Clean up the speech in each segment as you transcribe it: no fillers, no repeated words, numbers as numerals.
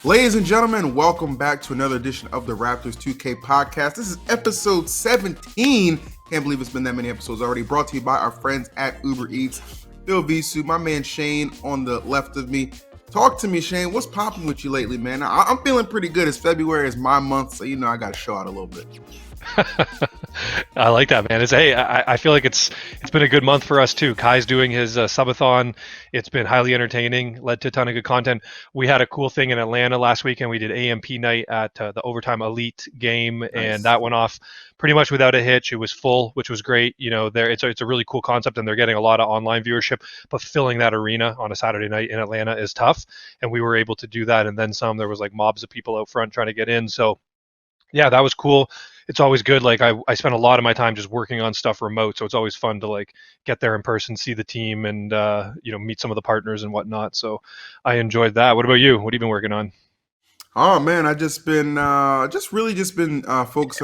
Ladies and gentlemen, welcome back to another edition of the Raptors 2K podcast. This is episode 17. Can't believe it's been that many episodes already. Brought to you by our friends at UberEats. Phil Visu, my man Shane on the left of me. Talk to me, Shane. What's popping with you lately, man? I'm feeling pretty good. It's February, is my month, so I got to show out a little bit. I like that, man. I feel like it's been a good month for us too. Kai's doing his subathon. It's been highly entertaining, led to a ton of good content. We had a cool thing in Atlanta last weekend. We did AMP night at the Overtime Elite game, nice. And that went off pretty much without a hitch. It was full, which was great. It's a really cool concept, and they're getting a lot of online viewership. But filling that arena on a Saturday night in Atlanta is tough, and we were able to do that, and then some. There was like mobs of people out front trying to get in. So yeah, that was cool. It's always good. Like I spent a lot of my time just working on stuff remote, so it's always fun to like get there in person, see the team, and meet some of the partners and whatnot. So I enjoyed that. What about you? What have you been working on? Oh man, I just been focusing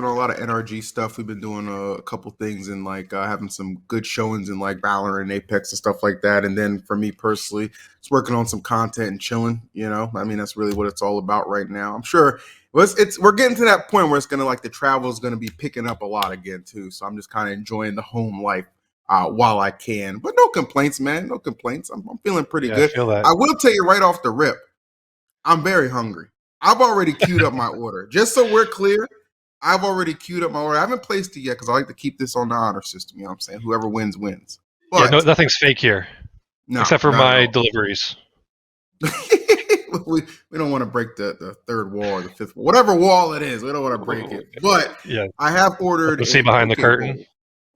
on a lot of NRG stuff. We've been doing a couple things and having some good showings in like Valorant and Apex and stuff like that. And then for me personally, it's working on some content and chilling. That's really what it's all about right now. I'm sure we're getting to that point where it's gonna the travel is gonna be picking up a lot again too. So I'm just kind of enjoying the home life while I can. But no complaints, man. No complaints. I'm feeling pretty good. I feel that. I will tell you right off the rip, I'm very hungry. I've already queued up my order. Just so we're clear, I've already queued up my order. I haven't placed it yet because I like to keep this on the honor system. You know what I'm saying? Whoever wins, wins. But, yeah, nothing's fake here. No, except for my deliveries. we don't want to break the third wall or the fifth wall. Whatever wall it is, we don't want to break it. But yeah, I have ordered see behind the curtain. Bowl.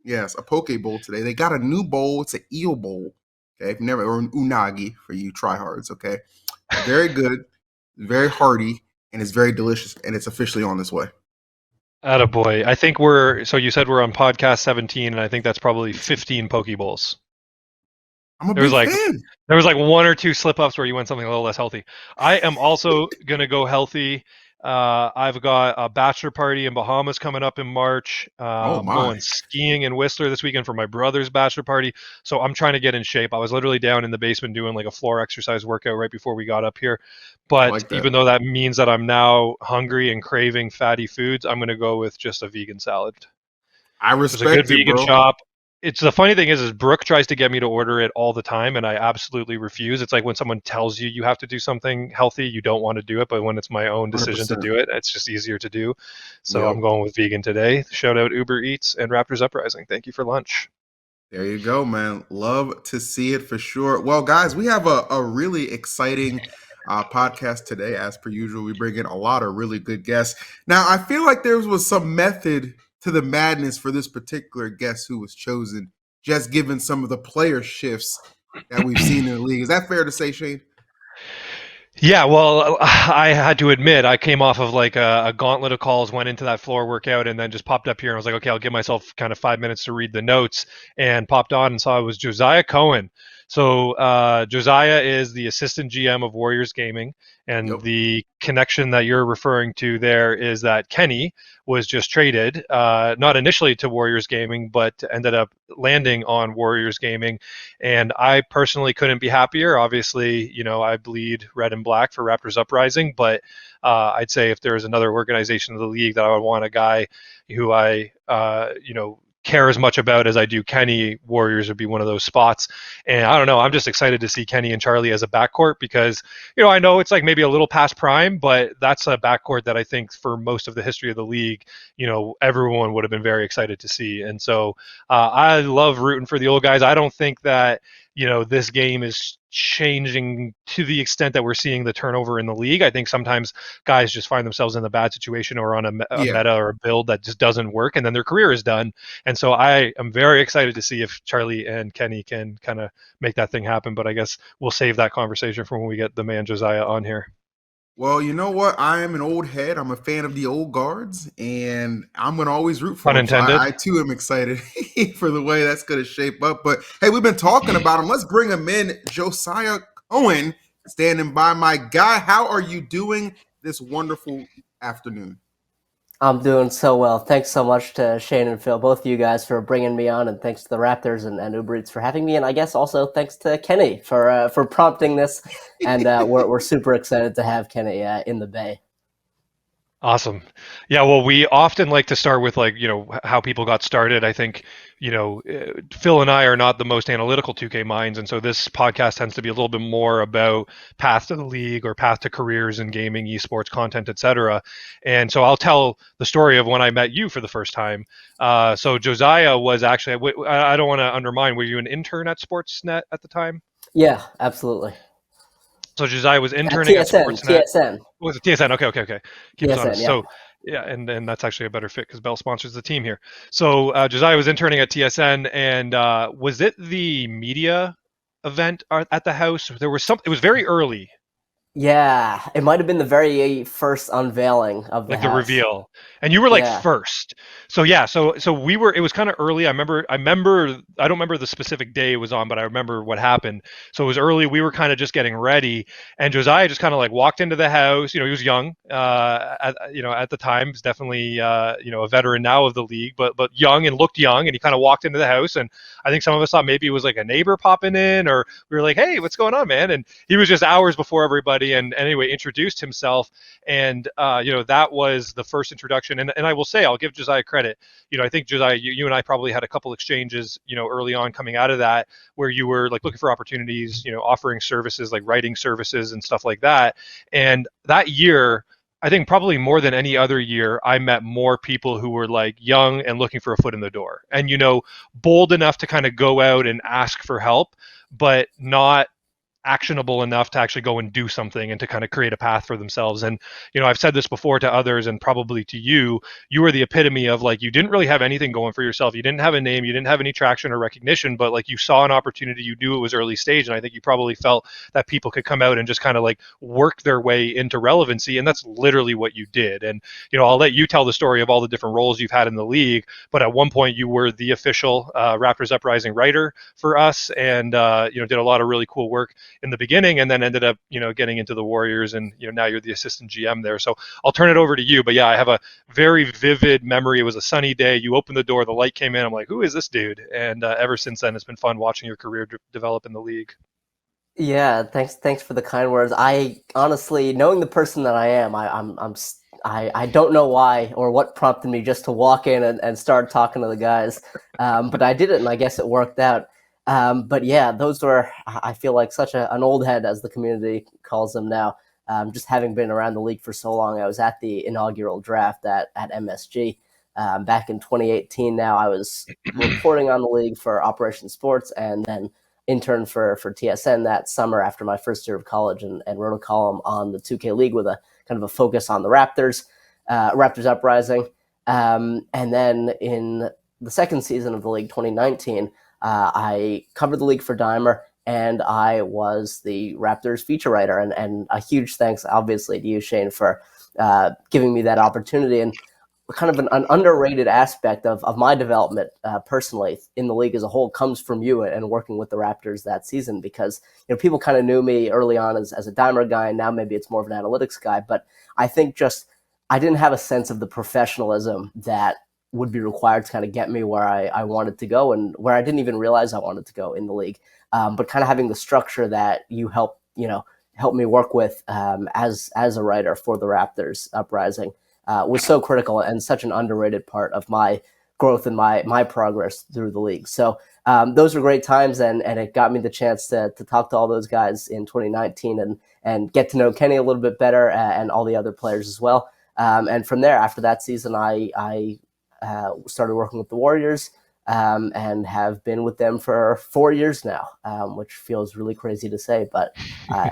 Yes, a poke bowl today. They got a new bowl. It's an eel bowl. Okay, or an unagi for you tryhards. Okay, very good. Very hearty, and it's very delicious, and it's officially on this way. Attaboy. I think so you said we're on podcast 17, and I think that's probably 15 Poke Bowls. I'm a big fan. There was like one or two slip-ups where you went something a little less healthy. I am also going to go healthy. I've got a bachelor party in Bahamas coming up in March. I'm going skiing in Whistler this weekend for my brother's bachelor party. So I'm trying to get in shape. I was literally down in the basement doing like a floor exercise workout right before we got up here. But even though that means that I'm now hungry and craving fatty foods, I'm going to go with just a vegan salad. I respect There's a good it, vegan bro. shop. It's the funny thing is Brooke tries to get me to order it all the time, and I absolutely refuse. It's like when someone tells you have to do something healthy, you don't want to do it, but when it's my own decision 100%. To do it, it's just easier to do. So I'm going with vegan today. Shout out UberEats and Raptors Uprising. Thank you for lunch. There you go, man. Love to see it for sure. Well, guys, we have a really exciting podcast today. As per usual, we bring in a lot of really good guests. Now, I feel like there was some method to the madness for this particular guest who was chosen, just given some of the player shifts that we've seen in the league. Is that fair to say, Shane? Yeah, well, I had to admit, I came off of like a gauntlet of calls, went into that floor workout, and then just popped up here and was like, okay, I'll give myself kind of 5 minutes to read the notes, and popped on and saw it was Josiah Cohen. So Josiah is the assistant GM of Warriors Gaming, and the connection that you're referring to there is that Kenny was just traded, not initially to Warriors Gaming, but ended up landing on Warriors Gaming. And I personally couldn't be happier. Obviously, I bleed red and black for Raptors Uprising, but I'd say if there was another organization in the league that I would want a guy who I, care as much about as I do Kenny, Warriors would be one of those spots. And I don't know, I'm just excited to see Kenny and Charlie as a backcourt because, I know it's like maybe a little past prime, but that's a backcourt that I think for most of the history of the league, everyone would have been very excited to see. And so I love rooting for the old guys. I don't think that, this game is changing to the extent that we're seeing the turnover in the league. I think sometimes guys just find themselves in a bad situation or on a meta or a build that just doesn't work, and then their career is done. And so I am very excited to see if Charlie and Kenny can kind of make that thing happen. But I guess we'll save that conversation for when we get the man Josiah on here. Well, you know what? I am an old head. I'm a fan of the old guards, and I'm going to always root for them. So I too am excited for the way that's going to shape up. But, hey, we've been talking about him. Let's bring him in. Josiah Cohen, standing by. My guy, how are you doing this wonderful afternoon? I'm doing so well. Thanks so much to Shane and Phil, both of you guys, for bringing me on, and thanks to the Raptors and UberEats for having me, and I guess also thanks to Kenny for prompting this. And we're super excited to have Kenny in the Bay. Awesome. Yeah, well, we often like to start with like, how people got started. I think, Phil and I are not the most analytical 2K minds, and so this podcast tends to be a little bit more about path to the league or path to careers in gaming, esports, content, etc. And so I'll tell the story of when I met you for the first time. So Josiah was actually, I don't want to undermine, were you an intern at Sportsnet at the time? Yeah, absolutely. So Josiah was interning at TSN, Sportsnet. TSN, Was it TSN? Okay, okay, okay. Keep us TSN. honest. Yeah, So yeah, and that's actually a better fit because Bell sponsors the team here. So Josiah was interning at TSN, and was it the media event at the house? There was some. It was very early, yeah. It might have been the very first unveiling of the like the house. reveal, and you were like Yeah, first. So yeah, so we were. It was kind of early. I remember. I don't remember the specific day it was on, but I remember what happened. So it was early. We were kind of just getting ready, and Josiah just kind of like walked into the house. He was young. At the time, he's definitely a veteran now of the league, but young and looked young, and he kind of walked into the house, and I think some of us thought maybe it was like a neighbor popping in, or we were like, hey, what's going on, man? And he was just hours before everybody, and anyway, introduced himself, and that was the first introduction. And I will say, I'll give Josiah credit. I think Josiah, you and I probably had a couple exchanges, early on coming out of that, where you were like looking for opportunities, offering services like writing services and stuff like that. And that year, I think probably more than any other year, I met more people who were like young and looking for a foot in the door, and bold enough to kind of go out and ask for help, but not actionable enough to actually go and do something and to kind of create a path for themselves. And I've said this before to others and probably to you. You were the epitome of like, you didn't really have anything going for yourself. You didn't have a name, you didn't have any traction or recognition, but like you saw an opportunity, you knew it was early stage, and I think you probably felt that people could come out and just kind of like work their way into relevancy, and that's literally what you did. And I'll let you tell the story of all the different roles you've had in the league, but at one point you were the official Raptors Uprising writer for us, and did a lot of really cool work in the beginning, and then ended up getting into the Warriors, and now you're the assistant GM there. So I'll turn it over to you. But yeah, I have a very vivid memory. It was a sunny day. You opened the door, the light came in. I'm like, who is this dude? And ever since then, it's been fun watching your career develop in the league. yeah. Thanks for the kind words. I honestly, knowing the person that I am, I don't know why or what prompted me just to walk in and start talking to the guys, but I did it, and I guess it worked out. But yeah, those were, I feel like, such an old head, as the community calls them now. Just having been around the league for so long, I was at the inaugural draft at MSG back in 2018. Now I was reporting on the league for Operation Sports, and then interned for TSN that summer after my first year of college, and wrote a column on the 2K League with a kind of a focus on the Raptors Uprising. And then in the second season of the league, 2019, I covered the league for Dimer, and I was the Raptors feature writer. And a huge thanks, obviously, to you, Shane, for giving me that opportunity. And kind of an underrated aspect of my development personally in the league as a whole comes from you and working with the Raptors that season, because people kind of knew me early on as a dimer guy, and now maybe it's more of an analytics guy. But I think just I didn't have a sense of the professionalism that would be required to kind of get me where I wanted to go, and where I didn't even realize I wanted to go in the league. But kind of having the structure that you help me work with as a writer for the Raptors Uprising was so critical and such an underrated part of my growth and my progress through the league. So those were great times, and it got me the chance to talk to all those guys in 2019 and get to know Kenny a little bit better, and all the other players as well. And from there, after that season, I started working with the Warriors, and have been with them for 4 years now, which feels really crazy to say, but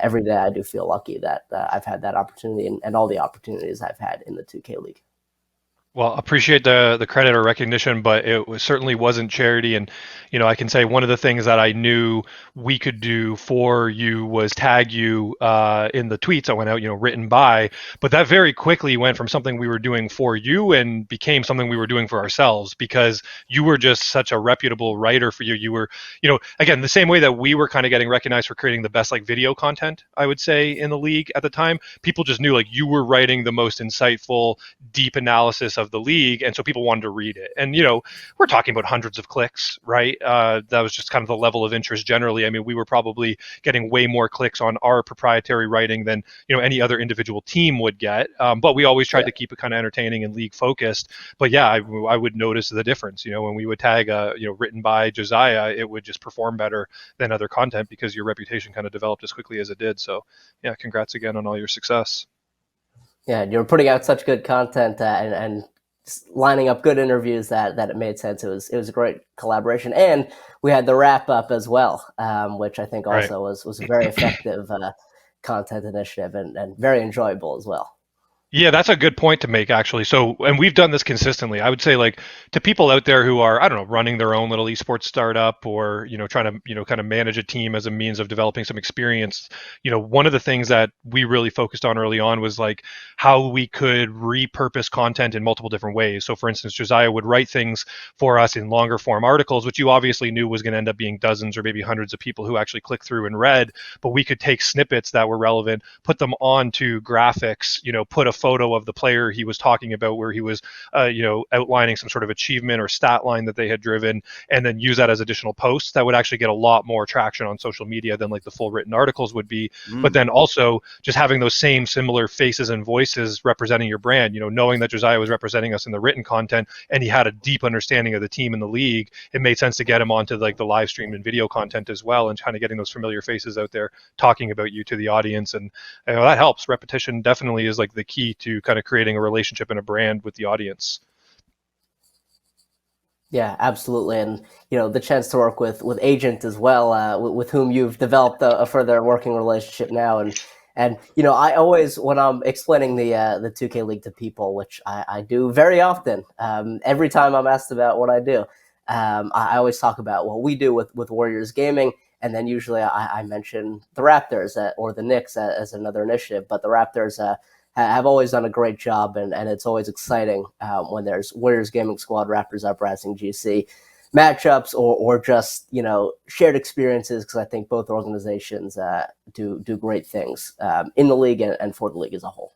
every day I do feel lucky that I've had that opportunity, and all the opportunities I've had in the 2K League. Well, appreciate the credit or recognition, but certainly wasn't charity. And I can say one of the things that I knew we could do for you was tag you in the tweets that went out, written by. But that very quickly went from something we were doing for you and became something we were doing for ourselves, because you were just such a reputable writer for you. You were, again, the same way that we were kind of getting recognized for creating the best like video content, I would say, in the league at the time. People just knew like you were writing the most insightful, deep analysis of of the league, and so people wanted to read it. And we're talking about hundreds of clicks, right? That was just kind of the level of interest generally. I mean, we were probably getting way more clicks on our proprietary writing than any other individual team would get. But we always tried to keep it kind of entertaining and league focused. But yeah, I would notice the difference. When we would tag written by Josiah, it would just perform better than other content because your reputation kind of developed as quickly as it did. So yeah, congrats again on all your success. Yeah, you're putting out such good content and lining up good interviews that it made sense. It was a great collaboration, and we had the wrap up as well, which I think Right. also was a very effective content initiative and very enjoyable as well. Yeah, that's a good point to make, actually. So, and we've done this consistently. I would say, like, to people out there who are, I don't know, running their own little esports startup, or trying to, kind of manage a team as a means of developing some experience. One of the things that we really focused on early on was like how we could repurpose content in multiple different ways. So, for instance, Josiah would write things for us in longer form articles, which you obviously knew was going to end up being dozens or maybe hundreds of people who actually click through and read. But we could take snippets that were relevant, put them onto graphics, put a photo of the player he was talking about where he was outlining some sort of achievement or stat line that they had driven, and then use that as additional posts that would actually get a lot more traction on social media than like the full written articles would be. But then also just having those same similar faces and voices representing your brand, knowing that Josiah was representing us in the written content and he had a deep understanding of the team and the league, it made sense to get him onto like the live stream and video content as well, and kind of getting those familiar faces out there talking about you to the audience. And that helps. Repetition definitely is like the key to kind of creating a relationship and a brand with the audience. Yeah, absolutely, and the chance to work with Agent as well, with whom you've developed a further working relationship now, and I always, when I'm explaining the 2K League to people, which I do very often, every time I'm asked about what I do, I always talk about what we do with Warriors Gaming, and then usually I mention the Raptors or the Knicks as another initiative, but the Raptors have always done a great job, and it's always exciting when there's Warriors Gaming Squad, Raptors Uprising, GC matchups, or just shared experiences, because I think both organizations do great things in the league and for the league as a whole.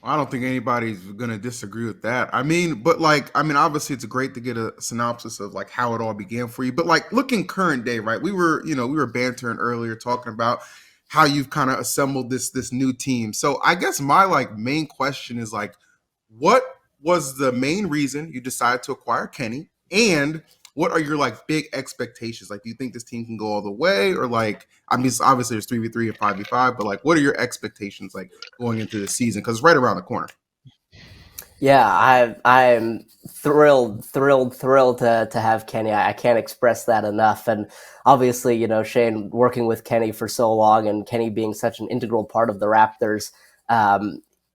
I don't think anybody's gonna disagree with that. I mean, but like, I mean, obviously, it's great to get a synopsis of like how it all began for you. But like, looking current day, right? We were bantering earlier, talking about how you've kind of assembled this new team. So I guess my like main question is like, what was the main reason you decided to acquire Kenny, and what are your like big expectations? Like, do you think this team can go all the way, or like, I mean, obviously there's 3v3 and 5v5, but like, what are your expectations like going into the season? Because it's right around the corner. Yeah, I'm thrilled to have Kenny. I can't express that enough. And obviously, Shane working with Kenny for so long, and Kenny being such an integral part of the Raptors,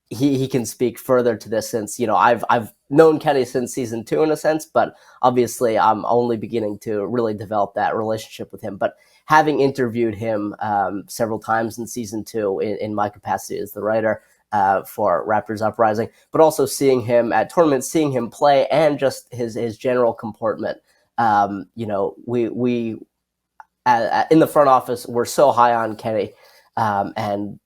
he can speak further to this, since I've known Kenny since season 2 in a sense, but obviously I'm only beginning to really develop that relationship with him. But having interviewed him several times in season 2 in my capacity as the writer for Raptors Uprising, but also seeing him at tournaments, seeing him play, and just his general comportment. We in the front office were so high on Kenny, and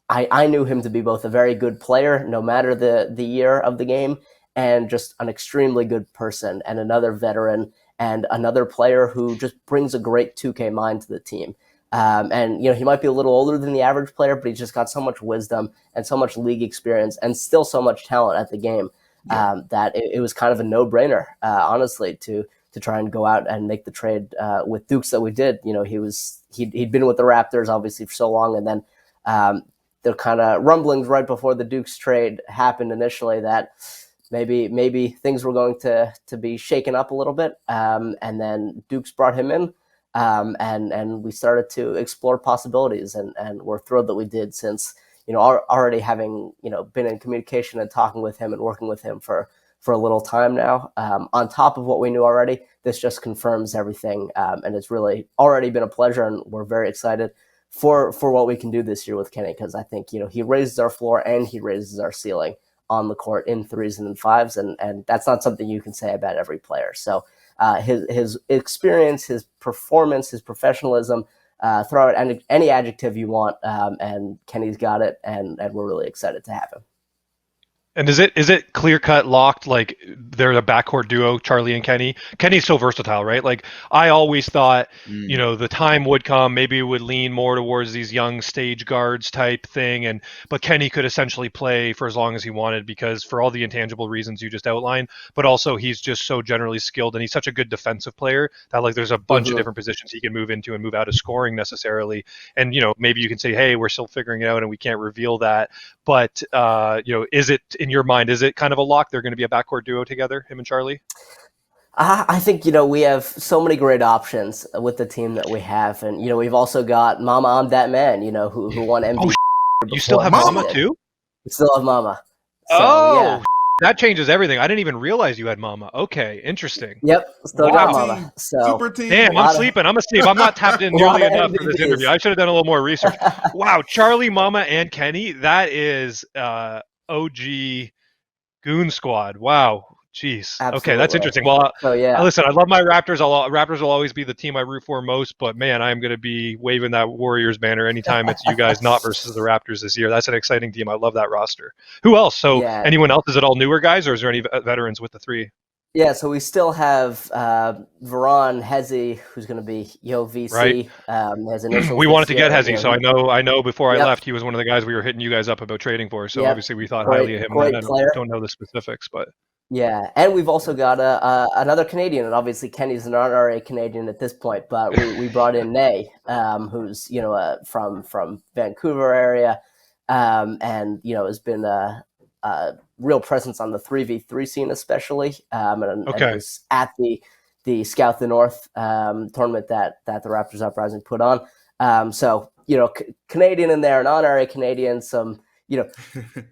I knew him to be both a very good player, no matter the year of the game, and just an extremely good person, and another veteran, and another player who just brings a great 2K mind to the team. And he might be a little older than the average player, but he's just got so much wisdom and so much league experience, and still so much talent at the game, that it was kind of a no-brainer, honestly, to try and go out and make the trade with Dukes that we did. He'd been with the Raptors obviously for so long, and then the kind of rumblings right before the Dukes trade happened initially that maybe things were going to be shaken up a little bit, and then Dukes brought him in. And we started to explore possibilities, and we're thrilled that we did, since already having been in communication and talking with him and working with him for a little time now. On top of what we knew already, this just confirms everything, and it's really already been a pleasure, and we're very excited for what we can do this year with Kenny, because I think he raises our floor and he raises our ceiling on the court in 3s and in 5s, and that's not something you can say about every player. So his experience, his performance, his professionalism, throw out any adjective you want, and Kenny's got it, and we're really excited to have him. And is it clear cut locked? Like they're a backcourt duo, Charlie and Kenny. Kenny's so versatile, right? Like I always thought, Mm. the time would come. Maybe it would lean more towards these young stage guards type thing, but Kenny could essentially play for as long as he wanted because for all the intangible reasons you just outlined. But also he's just so generally skilled and he's such a good defensive player that like there's a bunch of Mm-hmm. different positions he can move into and move out of scoring necessarily. And maybe you can say, hey, we're still figuring it out and we can't reveal that. But is it in your mind? Is it kind of a lock? They're going to be a backcourt duo together, him and Charlie. I think we have so many great options with the team that we have, and we've also got Mama I'm That Man, who won Oh, MVP you still before have Kenny Mama Mama. did. too? We still have Mama, so Oh, yeah, that changes everything. I didn't even realize you had Mama. Okay, interesting. yep, still got Super Wow. team. Mama. So Super Damn, a team. I'm lot of sleeping. I'm asleep. I'm not tapped in a lot nearly of enough for this interview. MVPs. I should have done a little more research. Wow, Charlie, Mama, and Kenny. That is OG Goon Squad. Wow. Jeez. Okay, that's Absolutely. interesting. Well, So yeah, listen, I love my Raptors. Raptors will always be the team I root for most, but man, I am going to be waving that Warriors banner anytime it's you guys not versus the Raptors this year. That's an exciting team. I love that roster. Who else? So, yeah, anyone else? Is it all newer guys, or is there any veterans with the three? yeah. So we still have Veron Hezi, who's going to be Right. VC. His initials We wanted this to get year. Hezzy, so I know before I Yep, left, he was one of the guys we were hitting you guys up about trading for. So yep. obviously, we thought highly of Great, him. Then great I player. don't know the specifics, but Yeah, and we've also got another Canadian, and obviously Kenny's an honorary Canadian at this point, but we brought in Nay, who's from Vancouver area, and has been a real presence on the 3v3 scene especially, and okay. was at the Scout the North tournament that the Raptors Uprising put on. So Canadian in there, an honorary Canadian, some you know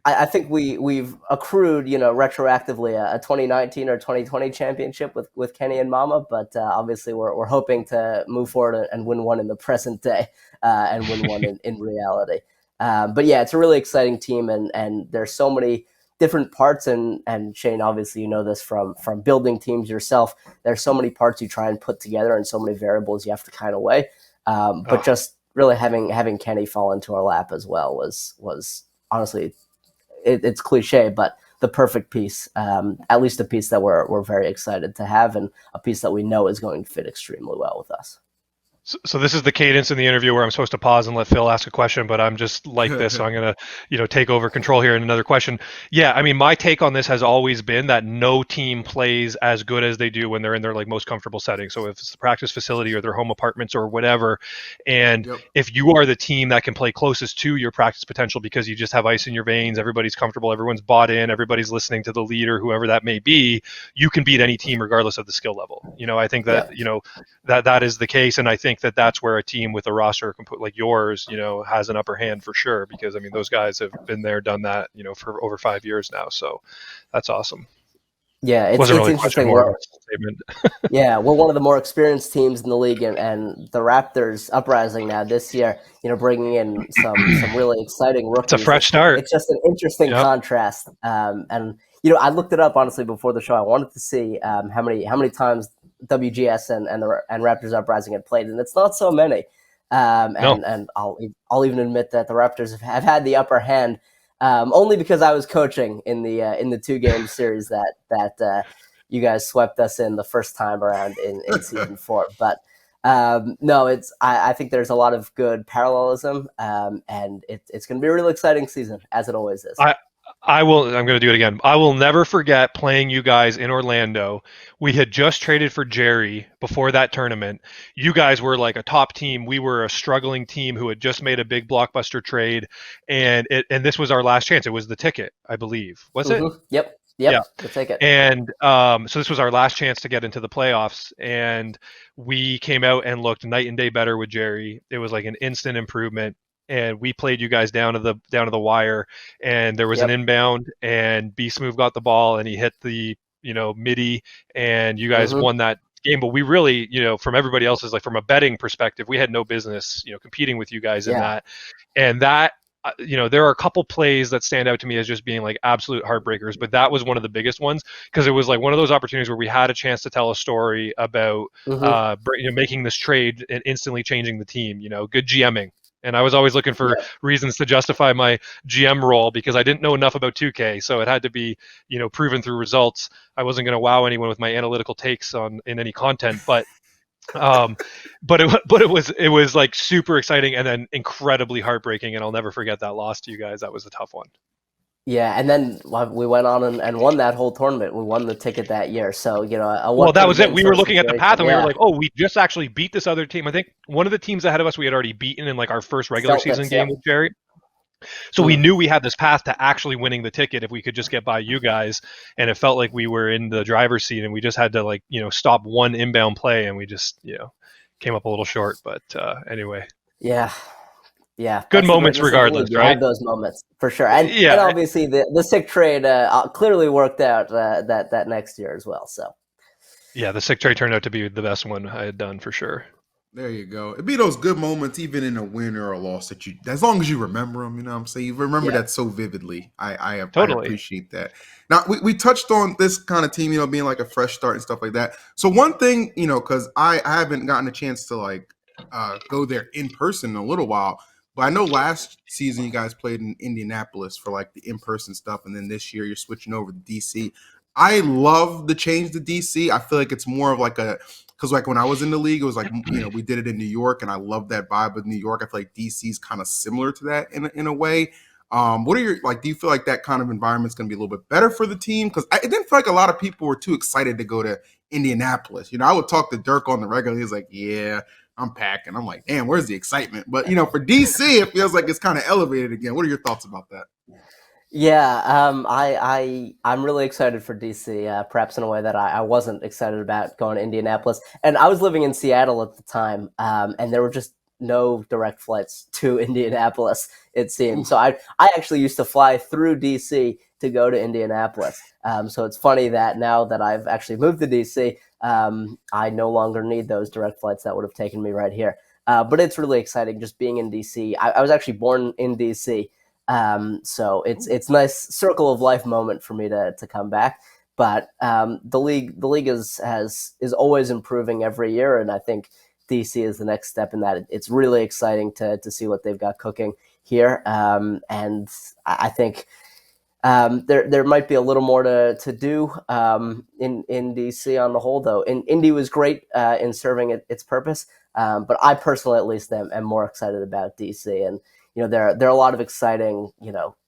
I think we've accrued, retroactively a 2019 or 2020 championship with Kenny and Mama, but obviously we're hoping to move forward and win one in the present day and win one in reality. But yeah, it's a really exciting team, and there's so many different parts, and Shane, obviously you know this from building teams yourself. There's so many parts you try and put together, and so many variables you have to kind of weigh. But Oh, just really having Kenny fall into our lap as well was honestly, it's cliche, but the perfect piece, at least a piece that we're very excited to have, and a piece that we know is going to fit extremely well with us. so this is the cadence in the interview where I'm supposed to pause and let Phil ask a question, but I'm just like this, so I'm gonna, take over control here in another question. Yeah, I mean, my take on this has always been that no team plays as good as they do when they're in their like most comfortable setting. So if it's the practice facility or their home apartments or whatever, and Yep. if you are the team that can play closest to your practice potential because you just have ice in your veins, everybody's comfortable, everyone's bought in, everybody's listening to the leader, whoever that may be, you can beat any team regardless of the skill level. I think that Yeah. that is the case, and I think that that's where a team with a roster like yours, has an upper hand for sure. Because I mean, those guys have been there, done that, for over 5 years now. So that's awesome. Yeah, Wasn't it's really a question, interesting. more of a statement. We're one of the more experienced teams in the league, and the Raptors Uprising now this year, bringing in some really exciting It's a rookies. fresh start. It's just an interesting Yep. contrast. And I looked it up honestly before the show. I wanted to see how many times WGS and Raptors Uprising had played, and it's not so many. No. And I'll even admit that the Raptors have had the upper hand, only because I was coaching in the 2-game series that you guys swept us in the first time around in season 4. But no, I think there's a lot of good parallelism, and it's going to be a really exciting season, as it always is. I'm going to do it again. I will never forget playing you guys in Orlando. We had just traded for Jerry before that tournament. You guys were like a top team. We were a struggling team who had just made a big blockbuster trade, and this was our last chance. It was the ticket, I believe. Was it? Mm-hmm. Yep. Yeah. We'll take it. And so this was our last chance to get into the playoffs, and we came out and looked night and day better with Jerry. It was like an instant improvement, and we played you guys down to the wire. And there was an Yep. inbound, and B Smooth got the ball, and he hit the midi, and you guys Mm-hmm. won that game. But we really, from everybody else's, like from a betting perspective, we had no business competing with you guys in Yeah. that. And that there are a couple plays that stand out to me as just being like absolute heartbreakers, but that was one of the biggest ones because it was like one of those opportunities where we had a chance to tell a story about Mm-hmm. making this trade and instantly changing the team. Good GMing. And I was always looking for Yeah. reasons to justify my GM role because I didn't know enough about 2K, so it had to be, proven through results. I wasn't going to wow anyone with my analytical takes in any content, um, but it was like super exciting and then incredibly heartbreaking, and I'll never forget that loss to you guys. That was a tough one. Yeah, and then we went on and won that whole tournament. We won the ticket that year. So, a Well, one that per was it. game We sort were of looking at the path situation. and we were Yeah. like, oh, we just actually beat this other team. I think one of the teams ahead of us we had already beaten in like our first regular season Celtics, game yep. with Jerry. So we Mm. knew we had this path to actually winning the ticket if we could just get by you guys. And it felt like we were in the driver's seat and we just had to stop one inbound play and we just, came up a little short. But anyway, Yeah. Yeah, good that's the moments greatness of the league. regardless, You right? have those moments for sure, and Yeah. obviously the sick trade clearly worked out that next year as well. So Yeah, the sick trade turned out to be the best one I had done for sure. There you go. It'd be those good moments, even in a win or a loss, that as long as you remember them, you know what I'm saying? You remember yeah, that so vividly. I Totally. appreciate that. Now, we touched on this kind of team, being like a fresh start and stuff like that. So one thing, because I haven't gotten a chance to like go there in person in a little while, but I know last season you guys played in Indianapolis for like the in-person stuff, and then this year you're switching over to DC. I love the change to DC. I feel like it's more of like because like when I was in the league, it was like we did it in New York, and I love that vibe of New York. I feel like DC is kind of similar to that in a way. What are your like? Do you feel like that kind of environment is going to be a little bit better for the team? Because it didn't feel like a lot of people were too excited to go to Indianapolis. I would talk to Dirk on the regular. He was like, "Yeah, I'm packing." I'm like, "Damn, where's the excitement?" But for DC, it feels like it's kind of elevated again. What are your thoughts about that? yeah. I'm really excited for DC, perhaps in a way that I wasn't excited about going to Indianapolis. And I was living in Seattle at the time, and there were just no direct flights to Indianapolis. It seemed so. I actually used to fly through DC to go to Indianapolis. So it's funny that now that I've actually moved to DC, I no longer need those direct flights that would have taken me right here. But it's really exciting just being in DC. I was actually born in DC. So it's nice circle of life moment for me to come back. But the league is always improving every year, and I think DC is the next step in that. It's really exciting to see what they've got cooking here, and I think there might be a little more to do in DC on the whole, though. Indy was great in serving its purpose, but I personally, at least, am more excited about DC. And there are a lot of exciting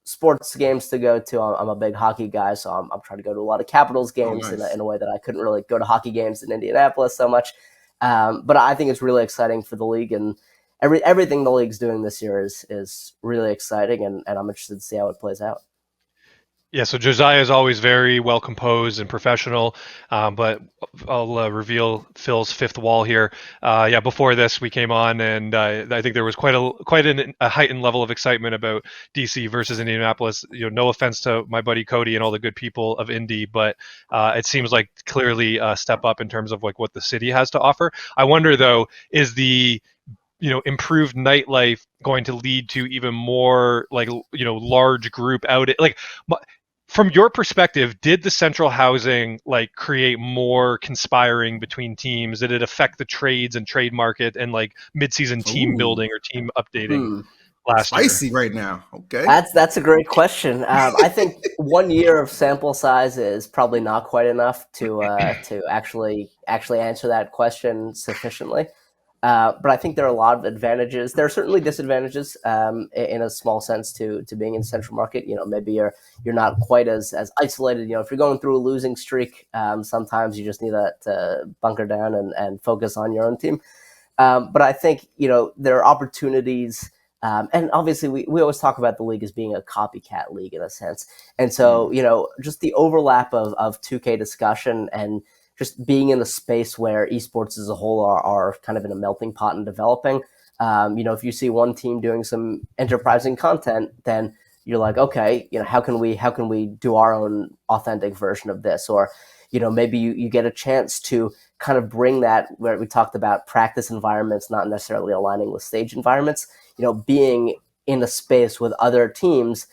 sports games to go to. I'm a big hockey guy, so I'm trying to go to a lot of Capitals Oh, games nice. in a way that I couldn't really go to hockey games in Indianapolis so much. But I think it's really exciting for the league, and everything the league's doing this year is really exciting, and I'm interested to see how it plays out. Yeah, so Josiah is always very well composed and professional, but I'll reveal Phil's fifth wall here. Yeah, before this we came on, and I think there was quite a heightened level of excitement about DC versus Indianapolis. No offense to my buddy Cody and all the good people of Indy, but it seems like clearly a step up in terms of like what the city has to offer. I wonder though, is the improved nightlife going to lead to even more like large group out like from your perspective, did the central housing like create more conspiring between teams? Did it affect the trades and trade market and like midseason team Ooh, building or team updating Hmm. last year? spicy right now. Okay. That's a great question. I think 1 year of sample size is probably not quite enough to actually answer that question sufficiently. But I think there are a lot of advantages. There are certainly disadvantages in a small sense to being in central market. Maybe you're not quite as isolated. If you're going through a losing streak, sometimes you just need to bunker down and focus on your own team. But I think there are opportunities, and obviously we always talk about the league as being a copycat league in a sense. And so just the overlap of 2K discussion and just being in a space where esports as a whole are kind of in a melting pot and developing. If you see one team doing some enterprising content, then you're like, okay, how can we do our own authentic version of this? Or maybe you get a chance to kind of bring that where we talked about practice environments not necessarily aligning with stage environments. Being in a space with other teams,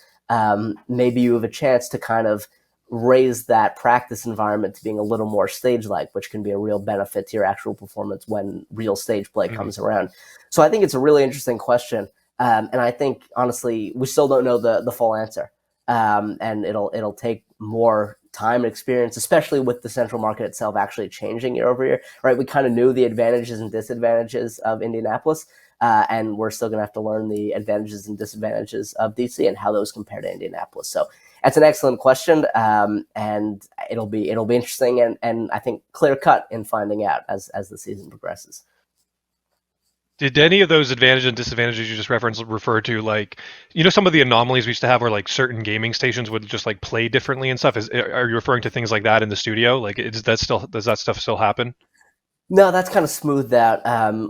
maybe you have a chance to kind of raise that practice environment to being a little more stage-like, which can be a real benefit to your actual performance when real stage play comes around. So I think it's a really interesting question. And I think honestly, we still don't know the full answer, and it'll take more time and experience, especially with the central market itself actually changing year over year. Right, we kind of knew the advantages and disadvantages of Indianapolis, and we're still going to have to learn the advantages and disadvantages of DC and how those compare to Indianapolis. So that's an excellent question, and it'll be interesting and I think clear cut in finding out as the season progresses. Did any of those advantages and disadvantages you just referenced refer to, like, some of the anomalies we used to have where like certain gaming stations would just like play differently and stuff? Are you referring to things like that in the studio? Like, does that stuff still happen? No, that's kind of smoothed out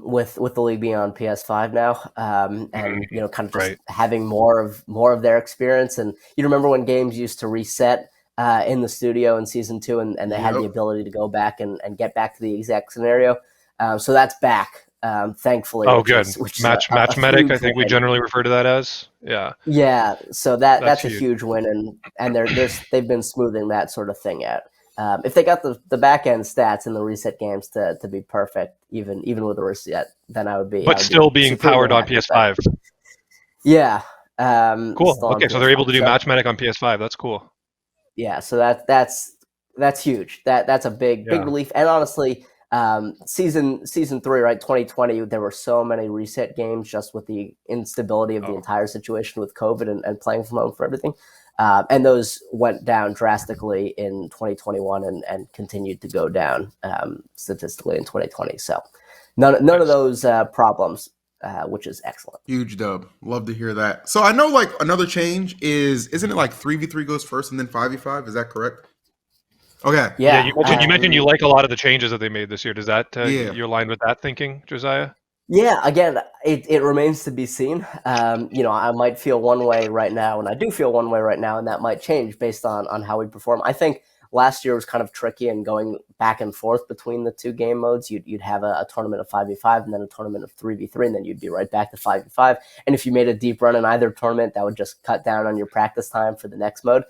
with the league being on PS5 now, and Mhm. kind of just Right. having more of their experience. And you remember when games used to reset in the studio in season two, and they had the Yep. ability to go back and get back to the exact scenario. So that's back, thankfully, Oh, which good. is a Match medic, I huge think we win. generally refer to that as. Yeah, Yeah, so that's that's a huge. huge win, and they've been smoothing that sort of thing out. If they got the back end stats in the reset games to be perfect, even with a reset, then I But would be still being supremely powered on happy with that. PS5. Yeah, Cool. still on Okay, so they're able PS5. to do So match medic on PS5. That's cool. yeah, so that's huge. That's a big Yeah. relief. And honestly, season three, right, 2020, there were so many reset games just with the instability of the Oh, entire situation with COVID and playing from home for everything. And those went down drastically in 2021 and continued to go down statistically in 2020. So none of nice. those problems, which is excellent. Huge dub. Love to hear that. So I know like another change is isn't it like 3v3 goes first and then 5v5? Is that correct? Okay. Yeah, Yeah. you mentioned you like a lot of the changes that they made this year. Does that Yeah. you aligned with that thinking, Josiah? Yeah, again, it remains to be seen. I might feel one way right now, and I do feel one way right now, and that might change based on how we perform. I think last year was kind of tricky and going back and forth between the two game modes. You'd have a tournament of 5v5 and then a tournament of 3v3, and then you'd be right back to 5v5. And if you made a deep run in either tournament, that would just cut down on your practice time for the next mode.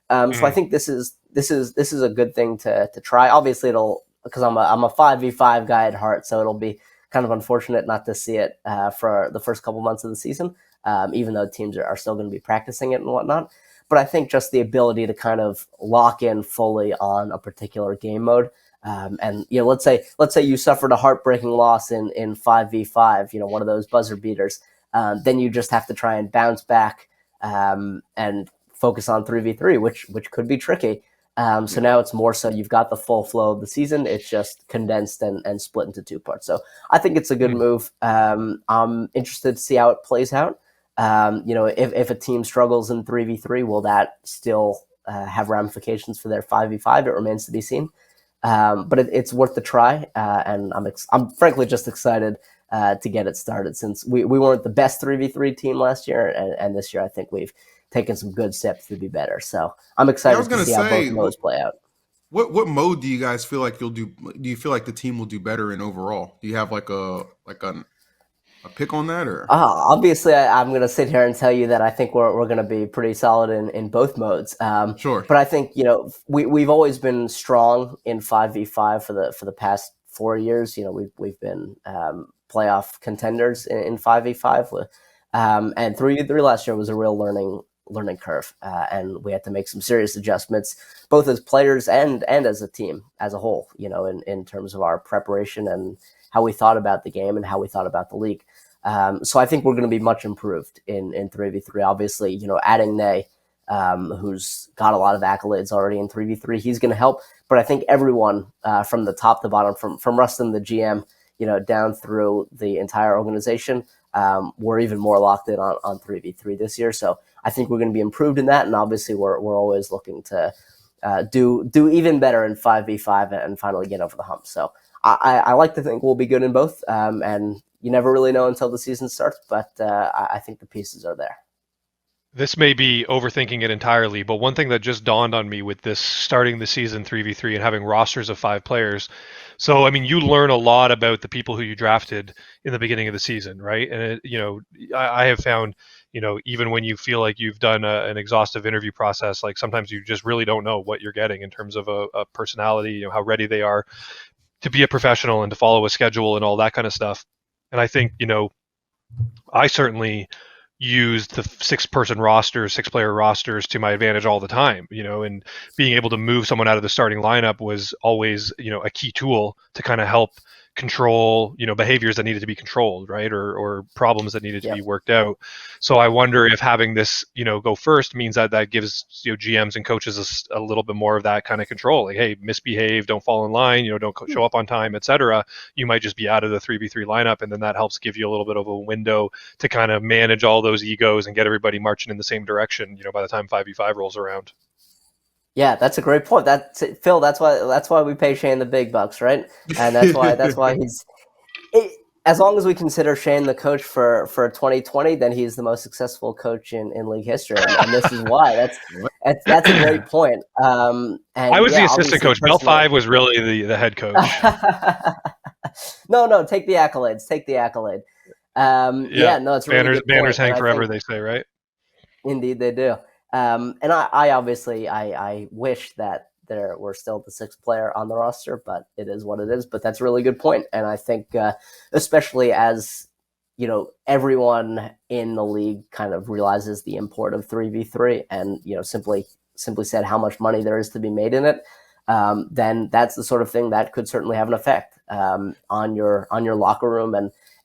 So I Mhm. think this is a good thing to try. Obviously, it'll because I'm a 5v5 guy at heart, so it'll be kind of unfortunate not to see it for the first couple months of the season, even though teams are still going to be practicing it and whatnot. But I think just the ability to kind of lock in fully on a particular game mode, and let's say you suffered a heartbreaking loss in 5v5, one of those buzzer beaters, then you just have to try and bounce back and focus on 3v3, which could be tricky. So Yeah. now it's more so you've got the full flow of the season. It's just condensed and split into two parts. So I think it's a good Mhm. move. I'm interested to see how it plays out. If a team struggles in 3v3, will that still have ramifications for their 5v5? It remains to be seen. But it's worth the try, and I'm frankly just excited to get it started since we weren't the best 3v3 team last year, and this year I think we've taken some good steps to be better. So I'm Yeah, I was excited to gonna see how both say, modes play out. what mode do you guys feel like you'll do? Do you feel like the team will do better in overall? Do you have like a pick on that or? Obviously, I'm going to sit here and tell you that I think we're going to be pretty solid in both modes. Sure. But I think we've always been strong in 5v5 for the past 4 years. We've been playoff contenders in 5v5, and 3v3 last year was a real learning curve, and we had to make some serious adjustments, both as players and as a team as a whole. In terms of our preparation and how we thought about the game and how we thought about the league. So I think we're going to be much improved in 3v3. Obviously, adding Nay, who's got a lot of accolades already in 3v3, he's going to help. But I think everyone from the top to bottom, from Rustin, the GM, down through the entire organization, we're even more locked in on 3v3 this year. So I think we're going to be improved in that. And obviously, we're always looking to do even better in 5v5 and finally get over the hump. So I like to think we'll be good in both. And you never really know until the season starts, but I think the pieces are there. This may be overthinking it entirely, but one thing that just dawned on me with this starting the season 3v3 and having rosters of 5 players. So, I mean, you learn a lot about the people who you drafted in the beginning of the season, right? And, I have found, even when you feel like you've done an exhaustive interview process, like sometimes you just really don't know what you're getting in terms of a personality, how ready they are to be a professional and to follow a schedule and all that kind of stuff. And I think, I certainly use the 6-person rosters, 6-player rosters to my advantage all the time, and being able to move someone out of the starting lineup was always, a key tool to kind of help control, behaviors that needed to be controlled, right? Or problems that needed to be Yep. worked out. So I wonder if having this, go first means that gives, GMs and coaches a little bit more of that kind of control. Like, hey, misbehave, don't fall in line, don't show up on time, etc. You might just be out of the 3v3 lineup, and then that helps give you a little bit of a window to kind of manage all those egos and get everybody marching in the same direction, by the time 5v5 rolls around. Yeah, that's a great point. That's Phil. That's why we pay Shane the big bucks, right? And that's why he's. As long as we consider Shane the coach for 2020, then he's the most successful coach in league history, and this is why. That's a great point. I And was the yeah, assistant obviously coach. Bell personally. 5 was really the head coach. No, take the accolades. Take the accolade. Yeah, Yeah, no, it's a really banners good banners point, and hang I forever, think they say, right? indeed they do. And I obviously I wish that there were still the sixth player on the roster, but it is what it is. But that's a really good point, and I think especially as everyone in the league kind of realizes the import of 3v3, and simply said how much money there is to be made in it. Then that's the sort of thing that could certainly have an effect on your locker room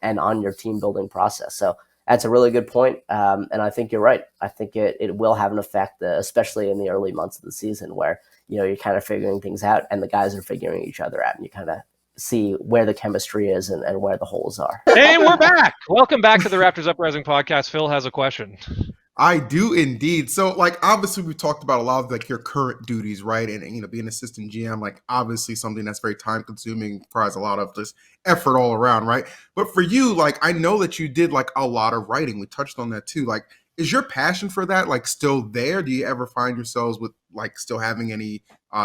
and on your team building process. So that's a really good point. And I think you're right. I think it will have an effect, especially in the early months of the season where, you're kind of figuring things out and the guys are figuring each other out, and you kind of see where the chemistry is and where the holes are. And we're back. Welcome back to the Raptors Uprising podcast. Phil has a question. I do indeed. So, like, obviously, we talked about a lot of like your current duties, right? And being assistant GM, like, obviously, something that's very time consuming, requires a lot of just effort all around, right? But for you, like, I know that you did like a lot of writing. We touched on that too. Like, is your passion for that like still there? Do you ever find yourselves with like still having any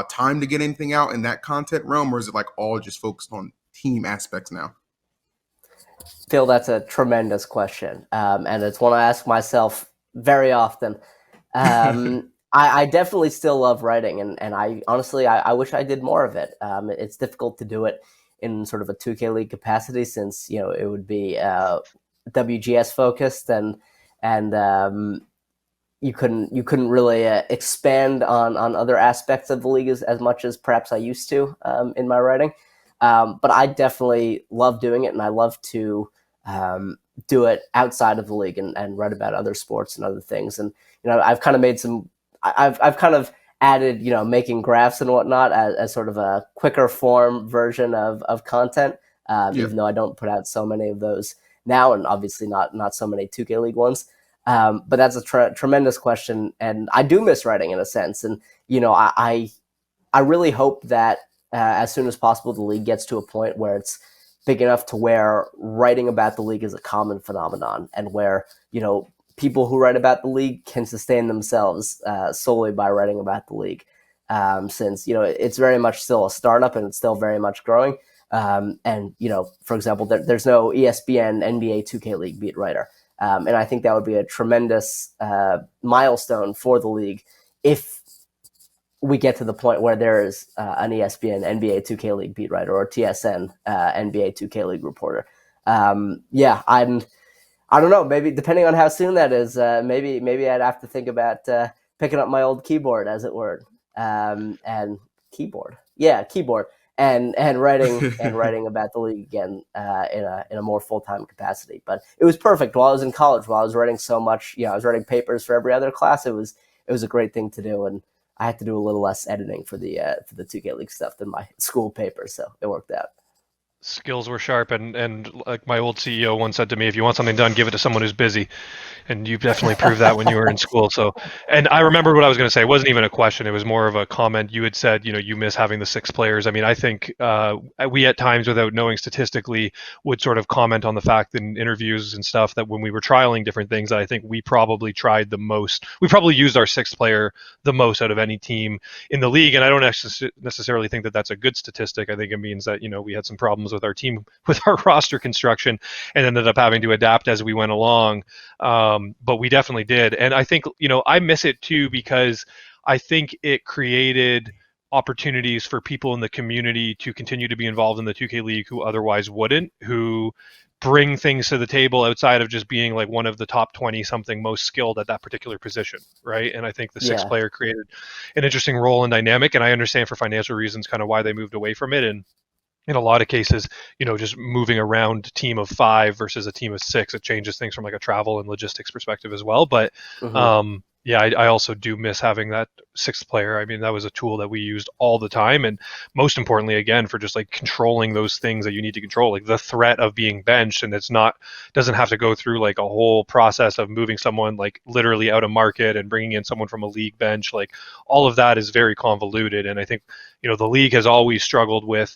time to get anything out in that content realm, or is it like all just focused on team aspects now? Phil, that's a tremendous question, and it's one I ask myself very often. I definitely still love writing, and I honestly I wish I did more of it. It's difficult to do it in sort of a 2K league capacity, since it would be WGS focused, and you couldn't really expand on other aspects of the league as much as perhaps I used to in my writing. But I definitely love doing it, and I love to do it outside of the league and write about other sports and other things. And I've kind of made some. I've kind of added making graphs and whatnot as sort of a quicker form version of content. Yeah. Even though I don't put out so many of those now, and obviously not so many 2K League ones. But that's a tremendous question, and I do miss writing in a sense. And I really hope that as soon as possible the league gets to a point where it's big enough to where writing about the league is a common phenomenon, and where people who write about the league can sustain themselves solely by writing about the league. Since it's very much still a startup and it's still very much growing. And for example, there's no ESPN NBA 2K League beat writer. And I think that would be a tremendous milestone for the league if we get to the point where there is an ESPN NBA 2K League beat writer or TSN NBA 2K League reporter. I don't know. Maybe depending on how soon that is, maybe I'd have to think about picking up my old keyboard, as it were, and keyboard, and writing about the league again in a more full-time capacity. But it was perfect while I was in college. While I was writing so much, I was writing papers for every other class. It was a great thing to do, and I had to do a little less editing for the 2K League stuff than my school paper, so it worked out. Skills were sharp, and like my old CEO once said to me, if you want something done, give it to someone who's busy. And you definitely proved that when you were in school. So, and I remembered what I was going to say. It wasn't even a question. It was more of a comment. You had said, you miss having the 6 players. I mean, I think we at times, without knowing statistically, would sort of comment on the fact in interviews and stuff that when we were trialing different things, I think we probably tried the most. We probably used our 6th player the most out of any team in the league. And I don't necessarily think that that's a good statistic. I think it means that, we had some problems with our team, with our roster construction, and ended up having to adapt as we went along. But we definitely did. And I think, I miss it too, because I think it created opportunities for people in the community to continue to be involved in the 2K League who otherwise wouldn't, who bring things to the table outside of just being like one of the top 20 something most skilled at that particular position, right? And I think the sixth Yeah. player created an interesting role and dynamic, and I understand for financial reasons kind of why they moved away from it. And in a lot of cases, just moving around a team of 5 versus a team of 6, it changes things from like a travel and logistics perspective as well. But yeah, I also do miss having that sixth player. I mean, that was a tool that we used all the time. And most importantly, again, for just like controlling those things that you need to control, like the threat of being benched, and doesn't have to go through like a whole process of moving someone like literally out of market and bringing in someone from a league bench. Like all of that is very convoluted. And I think, the league has always struggled with,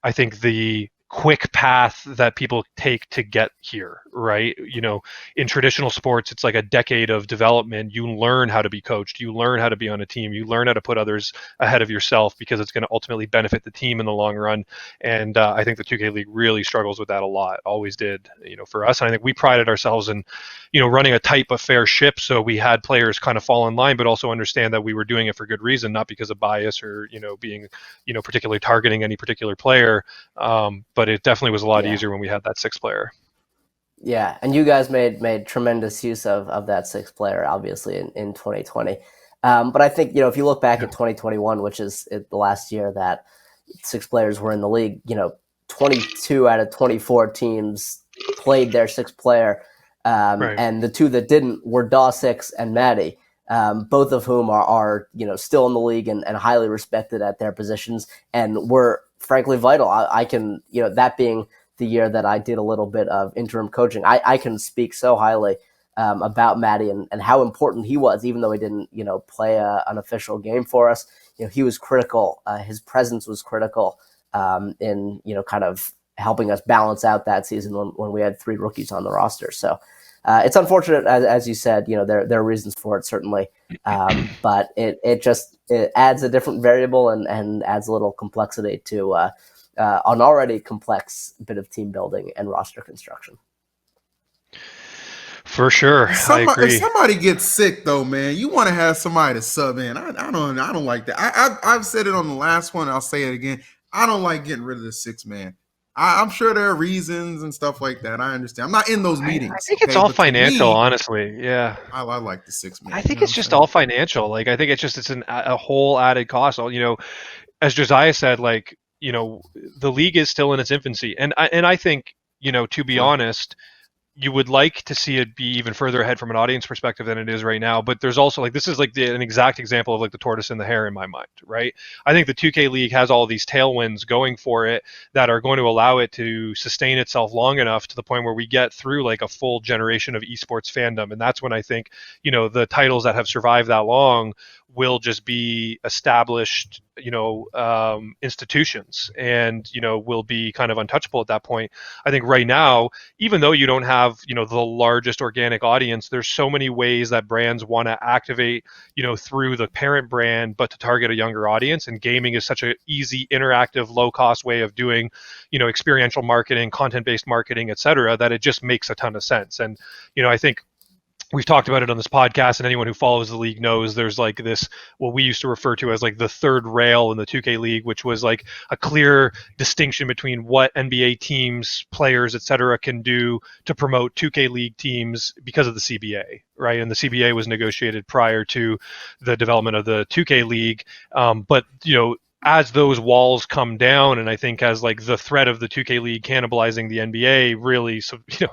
I think, the quick path that people take to get here, right? In traditional sports, it's like a decade of development. You learn how to be coached, you learn how to be on a team, you learn how to put others ahead of yourself because it's going to ultimately benefit the team in the long run. And I think the 2K League really struggles with that a lot, always did, for us. And I think we prided ourselves in, running a tight but fair ship. So we had players kind of fall in line, but also understand that we were doing it for good reason, not because of bias or, being, particularly targeting any particular player. But it definitely was a lot easier when we had that sixth player. Yeah, and you guys made tremendous use of that sixth player, obviously, in 2020. But I think, if you look back at 2021, which is the last year that 6 players were in the league, 22 out of 24 teams played their sixth player. Right. And the 2 that didn't were Daw6 and Maddie, both of whom are still in the league and highly respected at their positions and were frankly vital. I can, that being the year that I did a little bit of interim coaching, I can speak so highly about Maddie and how important he was, even though he didn't, play an official game for us. He was critical. His presence was critical in, kind of helping us balance out that season when we had 3 rookies on the roster. So it's unfortunate, as you said, there are reasons for it, certainly. But it adds a different variable and adds a little complexity to an already complex bit of team building and roster construction. For sure, I agree. If somebody gets sick, though, man, you want to have somebody to sub in. I don't like that. I've said it on the last one. I'll say it again. I don't like getting rid of the 6 man. I'm sure there are reasons and stuff like that. I understand. I'm not in those meetings. I think it's all financial, honestly. Yeah, I like the 6 man. I think it's just all financial. Like I think it's a whole added cost. As Josiah said, like the league is still in its infancy, and I think to be honest, you would like to see it be even further ahead from an audience perspective than it is right now. But there's also like, this is like an exact example of like the tortoise and the hare in my mind, right? I think the 2K League has all these tailwinds going for it that are going to allow it to sustain itself long enough to the point where we get through like a full generation of esports fandom. And that's when I think, the titles that have survived that long will just be established, institutions and, will be kind of untouchable at that point. I think right now, even though you don't have, the largest organic audience, there's so many ways that brands want to activate, through the parent brand, but to target a younger audience. And gaming is such an easy, interactive, low cost way of doing, experiential marketing, content-based marketing, et cetera, that it just makes a ton of sense. And, I think we've talked about it on this podcast, and anyone who follows the league knows there's like this, what we used to refer to as like the third rail in the 2K League, which was like a clear distinction between what NBA teams, players, etc., can do to promote 2K League teams because of the CBA, right? And the CBA was negotiated prior to the development of the 2K League. But as those walls come down, and I think as like the threat of the 2K League cannibalizing the NBA really,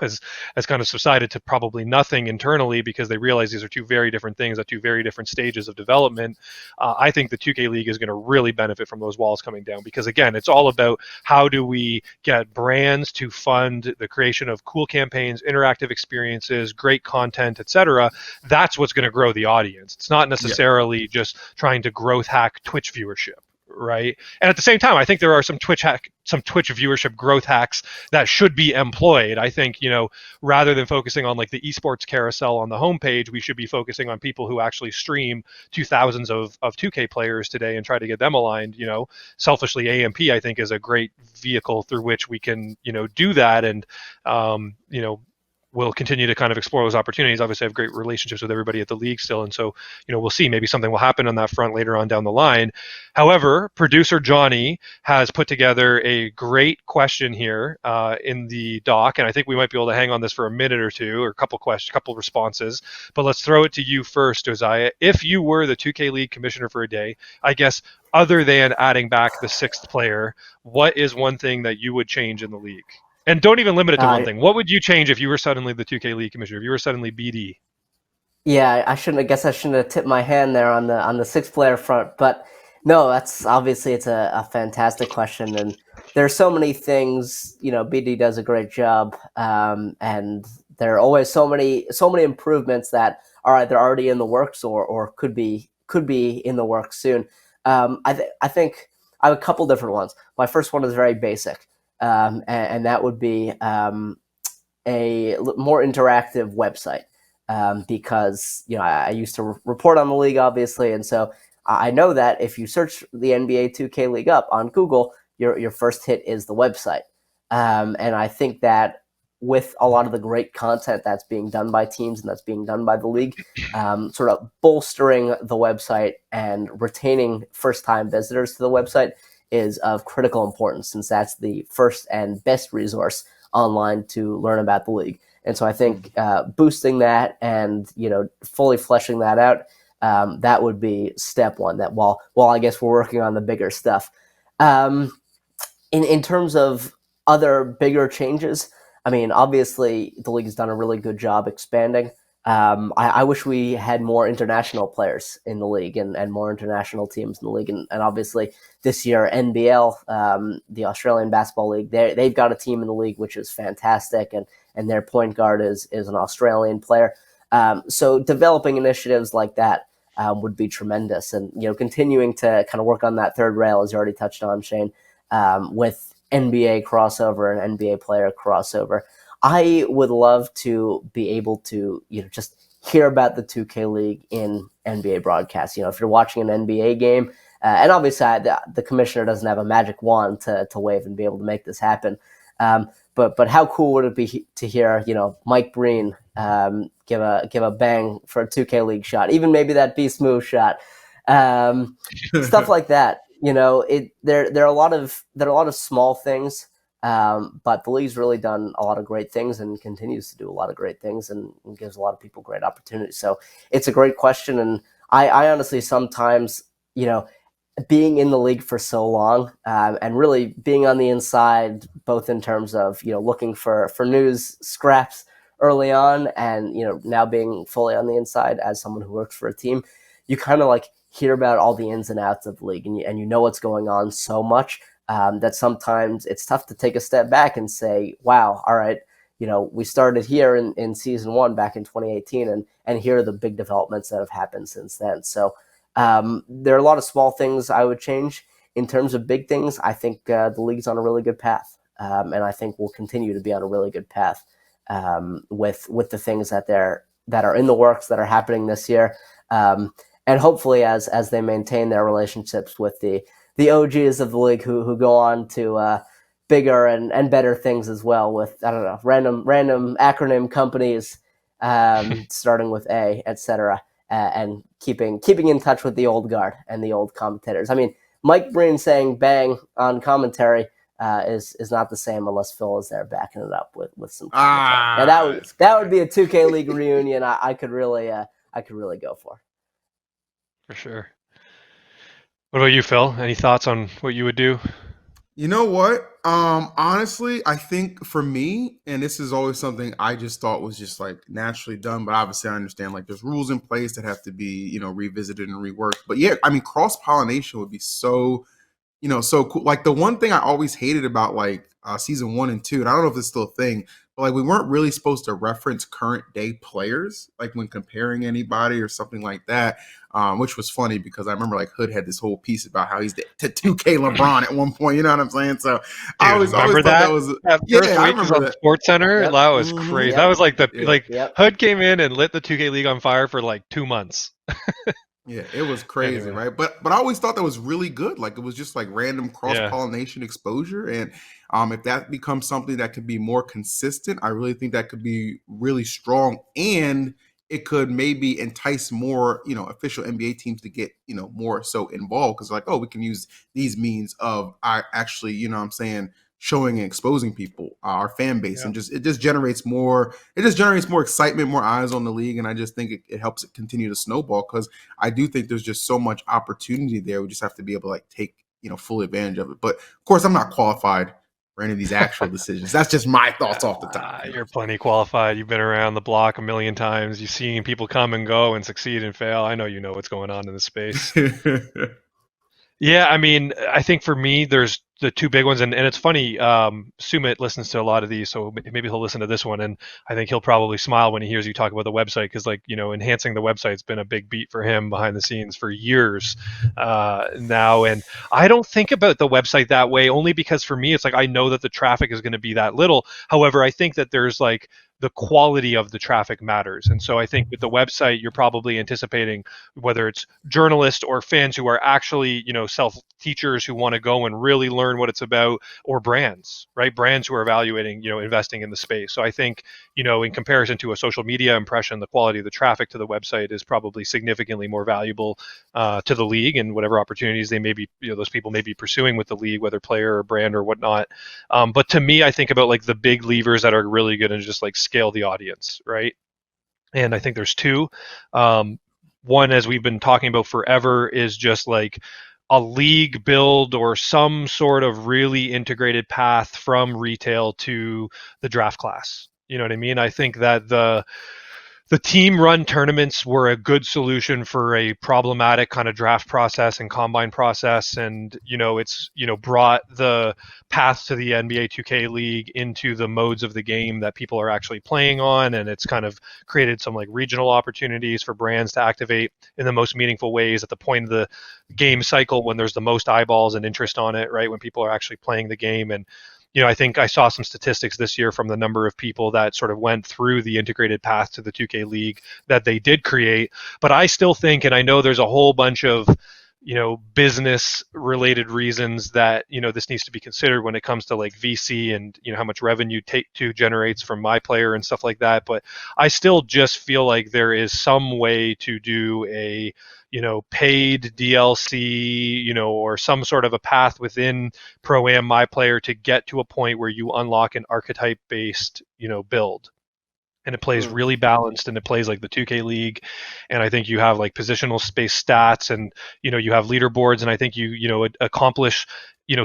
has kind of subsided to probably nothing internally, because they realize these are 2 very different things at 2 very different stages of development. I think the 2K League is going to really benefit from those walls coming down, because again, it's all about how do we get brands to fund the creation of cool campaigns, interactive experiences, great content, etc. That's what's going to grow the audience. It's not necessarily just trying to growth hack Twitch viewership. Right. And at the same time, I think there are some Twitch viewership growth hacks that should be employed. I think, rather than focusing on like the esports carousel on the homepage, we should be focusing on people who actually stream to thousands of 2K players today and try to get them aligned. Selfishly, AMP, I think, is a great vehicle through which we can, do that. And, we'll continue to kind of explore those opportunities. Obviously, I have great relationships with everybody at the league still, and so we'll see. Maybe something will happen on that front later on down the line. However, producer Johnny has put together a great question here in the doc, and I think we might be able to hang on this for a minute or two, or a couple responses. But let's throw it to you first, Josiah. If you were the 2K League commissioner for a day, I guess other than adding back the 6th player, what is one thing that you would change in the league? And don't even limit it to one thing. What would you change if you were suddenly the 2K League commissioner? If you were suddenly BD? Yeah, I shouldn't. I guess I shouldn't have tipped my hand there on the 6 player front. But no, that's obviously it's a fantastic question, and there's so many things. BD does a great job, and there are always so many improvements that are either already in the works or could be in the works soon. I think I have a couple different ones. My first one is very basic, and that would be a more interactive website. Because I used to report on the league, obviously, and so I know that if you search the NBA 2K League up on Google, your first hit is the website. And I think that with a lot of the great content that's being done by teams and that's being done by the league, sort of bolstering the website and retaining first-time visitors to the website is of critical importance, since that's the first and best resource online to learn about the league. And so I think boosting that and fully fleshing that out, that would be step one. That while I guess we're working on the bigger stuff. In terms of other bigger changes, I mean, obviously the league has done a really good job expanding. I wish we had more international players in the league and more international teams in the league. And obviously this year, NBL, the Australian Basketball League, they've got a team in the league, which is fantastic. And their point guard is an Australian player. So developing initiatives like that would be tremendous. And, continuing to kind of work on that third rail, as you already touched on, Shane, with NBA crossover and NBA player crossover. I would love to be able to, just hear about the 2K League in NBA broadcasts. If you're watching an NBA game, and obviously the commissioner doesn't have a magic wand to wave and be able to make this happen. But how cool would it be to hear, Mike Breen give a bang for a 2K League shot, even maybe that beast move shot, stuff like that. There are a lot of small things. But the league's really done a lot of great things and continues to do a lot of great things and gives a lot of people great opportunities. So it's a great question. And I honestly sometimes, being in the league for so long and really being on the inside, both in terms of, looking for news scraps early on and, now being fully on the inside as someone who works for a team, you kind of like hear about all the ins and outs of the league and you know what's going on so much. That sometimes it's tough to take a step back and say, wow, all right, we started here in season 1 back in 2018 and here are the big developments that have happened since then. So there are a lot of small things I would change. In terms of big things, I think the league's on a really good path. And I think we'll continue to be on a really good path with the things that are in the works that are happening this year. And hopefully as they maintain their relationships with the OGs of the league who go on to bigger and better things as well with, I don't know, random acronym companies starting with A, etc. And keeping in touch with the old guard and the old commentators. I mean, Mike Breen saying bang on commentary is not the same unless Phil is there backing it up with some commentary. Now that would be a 2K League reunion I could really go for. For sure. What about you, Phil? Any thoughts on what you would do? You know what? Honestly, I think for me, and this is always something I just thought was just like naturally done, but obviously I understand like there's rules in place that have to be, revisited and reworked. But yeah, I mean, cross-pollination would be so, so cool. Like the one thing I always hated about like season 1 and 2, and I don't know if it's still a thing, but like we weren't really supposed to reference current day players, like when comparing anybody or something like that. Which was funny because I remember like Hood had this whole piece about how he's the 2K LeBron at one point. You know what I'm saying? So I always thought that was I remember that Sports Center. Yep. That was crazy. Yep. That was like Yep. Hood came in and lit the 2K League on fire for like 2 months. Yeah, it was crazy, Anyway, right? But I always thought that was really good. Like it was just like random cross yeah, pollination exposure, and if that becomes something that could be more consistent, I really think that could be really strong, and it could maybe entice more, official NBA teams to get, more so involved because like, oh, we can use these means of I actually, what I'm saying, showing and exposing people, our fan base, yeah. and just it just generates more. It just generates more excitement, more eyes on the league, and I just think it helps it continue to snowball because I do think there's just so much opportunity there. We just have to be able to like take, full advantage of it. But of course, I'm not qualified for any of these actual decisions. That's just my thoughts off the top. You're plenty qualified. You've been around the block a million times. You've seen people come and go and succeed and fail. I know you know what's going on in the space. Yeah, I mean, I think for me, there's the two big ones, and it's funny. Sumit listens to a lot of these, so maybe he'll listen to this one, and I think he'll probably smile when he hears you talk about the website because, like, enhancing the website's been a big beat for him behind the scenes for years now. And I don't think about the website that way only because for me, it's like I know that the traffic is going to be that little. However, I think that there's like the quality of the traffic matters, and so I think with the website, you're probably anticipating whether it's journalists or fans who are actually, self teachers who want to go and really learn what it's about, or brands, right? Brands who are evaluating, investing in the space. So I think, in comparison to a social media impression, the quality of the traffic to the website is probably significantly more valuable to the league and whatever opportunities they may be, those people may be pursuing with the league, whether player or brand or whatnot. But to me, I think about like the big levers that are really going to just like scale the audience, right? And I think there's two. One, as we've been talking about forever, is just like a league build or some sort of really integrated path from retail to the draft class. You know what I mean? I think that the team run tournaments were a good solution for a problematic kind of draft process and combine process, and it's brought the path to the NBA 2K league into the modes of the game that people are actually playing on, and it's kind of created some like regional opportunities for brands to activate in the most meaningful ways at the point of the game cycle when there's the most eyeballs and interest on it, right? When people are actually playing the game. And I think I saw some statistics this year from the number of people that sort of went through the integrated path to the 2K League that they did create. But I still think, and I know there's a whole bunch of, business related reasons that, this needs to be considered when it comes to like VC and, how much revenue Take-Two generates from my player and stuff like that. But I still just feel like there is some way to do a, paid DLC, or some sort of a path within Pro-Am My Player to get to a point where you unlock an archetype based, build. And it plays Hmm. really balanced, and it plays like the 2K League. And I think you have like positional space stats, and you have leaderboards, and I think you accomplish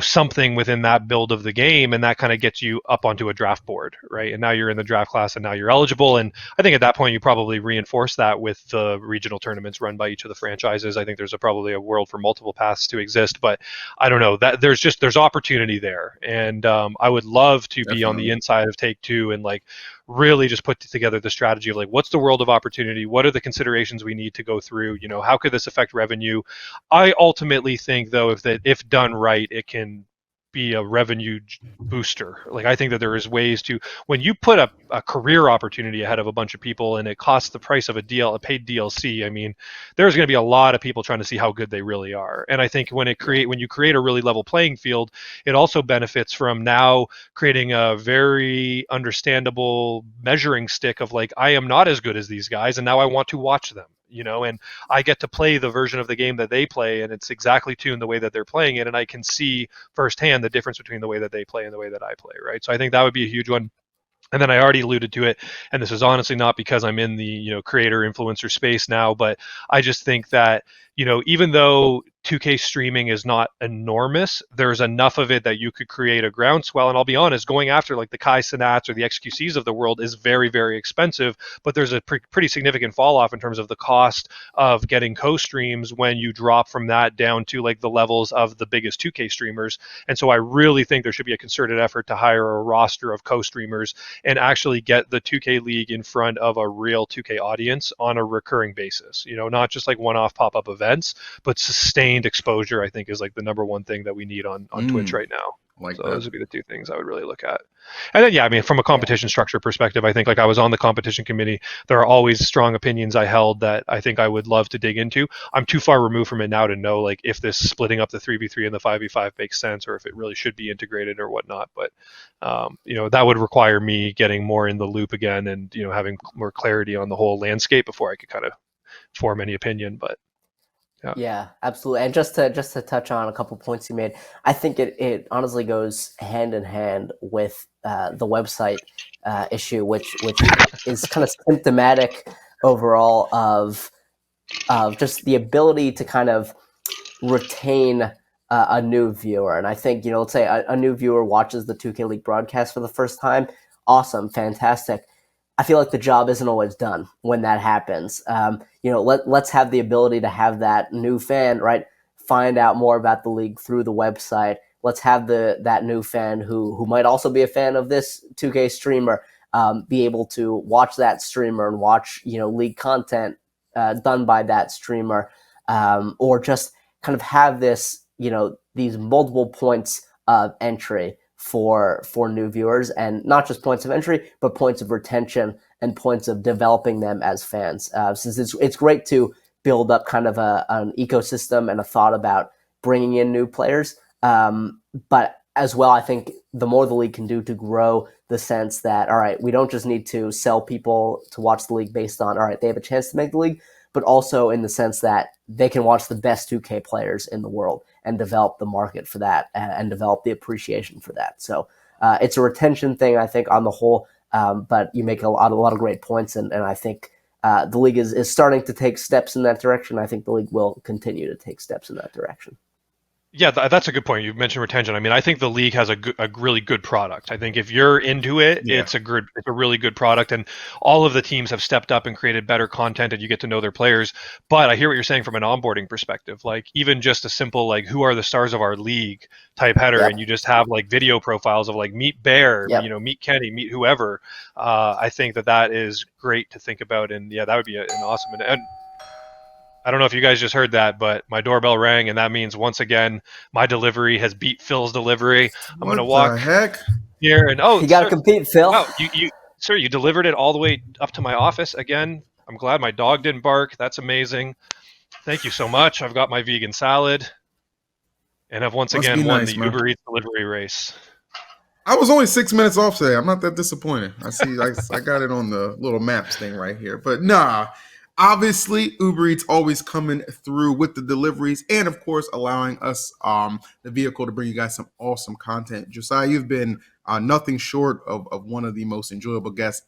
something within that build of the game, and that kind of gets you up onto a draft board, right? And now you're in the draft class, and now you're eligible. And I think at that point you probably reinforce that with the regional tournaments run by each of the franchises. I think there's probably a world for multiple paths to exist, but I don't know, that there's opportunity there. And I would love to be on the Definitely. inside of Take-Two and like really just put together the strategy of like, what's the world of opportunity, what are the considerations we need to go through, how could this affect revenue. I ultimately think though, if done right, it can be a revenue booster. Like I think that there is ways to, when you put a career opportunity ahead of a bunch of people and it costs the price of a paid DLC, I mean, there's going to be a lot of people trying to see how good they really are. And I think when you create a really level playing field, it also benefits from now creating a very understandable measuring stick of like, I am not as good as these guys and now I want to watch them, and I get to play the version of the game that they play, and it's exactly tuned the way that they're playing it, and I can see firsthand the difference between the way that they play and the way that I play, right? So I think that would be a huge one. And then I already alluded to it, and this is honestly not because I'm in the creator influencer space now, but I just think that even though 2K streaming is not enormous, there's enough of it that you could create a groundswell. And I'll be honest, going after like the Kai Cenats or the XQCs of the world is very, very expensive, but there's a pretty significant fall off in terms of the cost of getting co-streams when you drop from that down to like the levels of the biggest 2K streamers. And so I really think there should be a concerted effort to hire a roster of co-streamers and actually get the 2K League in front of a real 2K audience on a recurring basis. Not just like one-off pop-up events, but sustained exposure. I think is like the number one thing that we need on Twitch Mm. right now. like So that. those would be the two things I would really look at. And then, yeah, I mean, from a competition structure perspective, I think like I was on the competition committee. There are always strong opinions I held that I think I would love to dig into. I'm too far removed from it now to know like if this splitting up the 3v3 and the 5v5 makes sense or if it really should be integrated or whatnot. But, that would require me getting more in the loop again and, having more clarity on the whole landscape before I could kind of form any opinion. But yeah, absolutely. And just to touch on a couple points you made, I think it honestly goes hand in hand with the website issue, which is kind of symptomatic overall of just the ability to kind of retain a new viewer. And I think, let's say a new viewer watches the 2K League broadcast for the first time. Awesome, fantastic. I feel like the job isn't always done when that happens. Let's have the ability to have that new fan, right, find out more about the league through the website. Let's have that new fan who might also be a fan of this 2K streamer be able to watch that streamer and watch league content done by that streamer, or just kind of have this these multiple points of entry for new viewers, and not just points of entry, but points of retention and points of developing them as fans. Since it's great to build up kind of an ecosystem and a thought about bringing in new players, but as well, I think the more the league can do to grow the sense that, all right, we don't just need to sell people to watch the league based on, all right, they have a chance to make the league, but also in the sense that they can watch the best 2K players in the world and develop the market for that and develop the appreciation for that. So it's a retention thing, I think, on the whole, but you make a lot of great points, and I think the league is starting to take steps in that direction. I think the league will continue to take steps in that direction. Yeah, that's a good point. You mentioned retention. I mean, I think the league has a really good product. I think if you're into it, it's a really good product, and all of the teams have stepped up and created better content, and you get to know their players. But I hear what you're saying from an onboarding perspective. Like even just a simple like who are the stars of our league type header, and you just have like video profiles of like meet Bear, meet Kenny, meet whoever. I think that is great to think about, and yeah, that would be an awesome and I don't know if you guys just heard that, but my doorbell rang, and that means once again my delivery has beat Phil's delivery. I'm going to walk here, and you got to compete, Phil. Wow, you delivered it all the way up to my office again. I'm glad my dog didn't bark. That's amazing. Thank you so much. I've got my vegan salad, and I've once again won the UberEats delivery race. I was only 6 minutes off today. I'm not that disappointed. I see. I got it on the little maps thing right here, but nah. Obviously, UberEats always coming through with the deliveries and, of course, allowing us the vehicle to bring you guys some awesome content. Josiah, you've been nothing short of one of the most enjoyable guests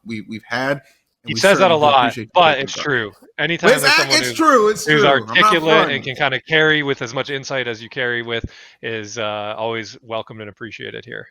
we've had. He says that a lot, but it's true. Anytime there's someone who's articulate and can kind of carry with as much insight as you carry with is always welcomed and appreciated here.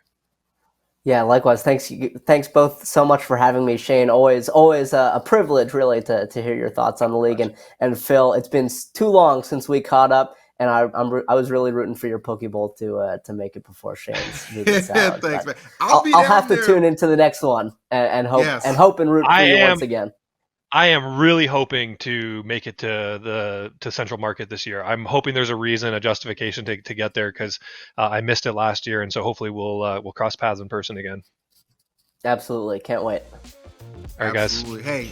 Yeah, likewise. Thanks both so much for having me, Shane. Always a privilege, really, to hear your thoughts on the league. And Phil, it's been too long since we caught up, and I was really rooting for your Pokeball to make it before Shane's vegan salad. Thanks, man. I'll have to tune into the next one and hope and root for you once again. I am really hoping to make it to Central Market this year. I'm hoping there's a reason, a justification to get there because I missed it last year, and so hopefully we'll cross paths in person again. Absolutely, can't wait. All right, guys. Hey,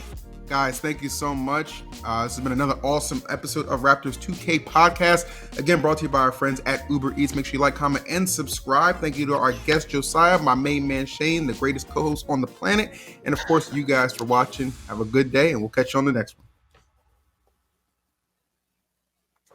guys, thank you so much. This has been another awesome episode of Raptors 2K Podcast. Again, brought to you by our friends at UberEats. Make sure you like, comment, and subscribe. Thank you to our guest, Josiah, my main man, Shane, the greatest co-host on the planet. And, of course, you guys for watching. Have a good day, and we'll catch you on the next one.